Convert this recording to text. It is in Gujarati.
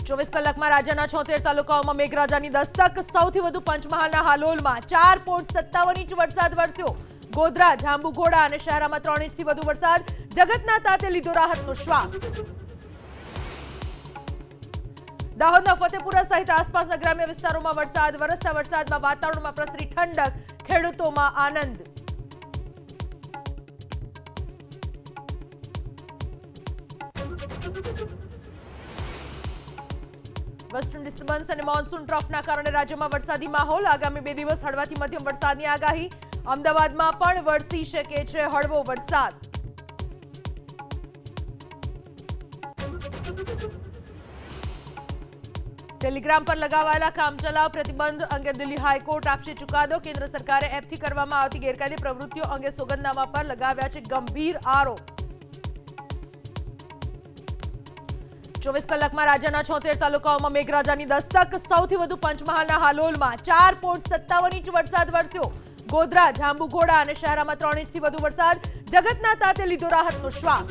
24 કલાકમાં રાજ્યના 76 તાલુકાઓમાં મેઘરાજાની દસ્તક. સૌથી વધુ પંચમહાલના હાલોલમાં 4.57 ઇંચ વરસાદ વરસ્યો. ગોધરા, જાંબુઘોડા અને શહેરામાં 3 ઇંચથી વધુ વરસાદ. જગતના તાતે લીધો રાહતનો શ્વાસ. દાહોદના ફતેપુરા સહિત આસપાસના ગ્રામ્ય વિસ્તારોમાં વરસાદ. વરસતા વરસાદમાં વાતાવરણમાં પ્રસરી ઠંડક. ખેડૂતોમાં આનંદ. વેસ્ટર્ન ડિસ્ટર્બન્સ અને મોન્સૂન ટ્રફના કારણે રાજ્યમાં વરસાદી માહોલ. આગામી 2 દિવસ હળવાથી મધ્યમ વરસાદની આગાહી. અમદાવાદમાં પણ વરસી શકે છે હળવો વરસાદ. ટેલિગ્રામ પર લગાવાયેલા કામચલાઉ પ્રતિબંધ અંગે દિલ્હી હાઈકોર્ટ આપશે ચુકાદો. કેન્દ્ર સરકારે એપથી કરવામાં આવતી ગેરકાયદે પ્રવૃત્તિઓ અંગે સોગંદનામા પર લગાવ્યા છે ગંભીર આરોપ. 24 કલાકમાં રાજ્યના 76 તાલુકાઓમાં મેઘરાજાની દસ્તક. સૌથી વધુ પંચમહાલના હાલોલમાં 4.57 ઇંચ વરસાદ વરસ્યો. ગોધરા, જાંબુઘોડા અને શહેરામાં 3 ઇંચથી વધુ વરસાદ. જગતના તાતે લીધો રાહતનો શ્વાસ.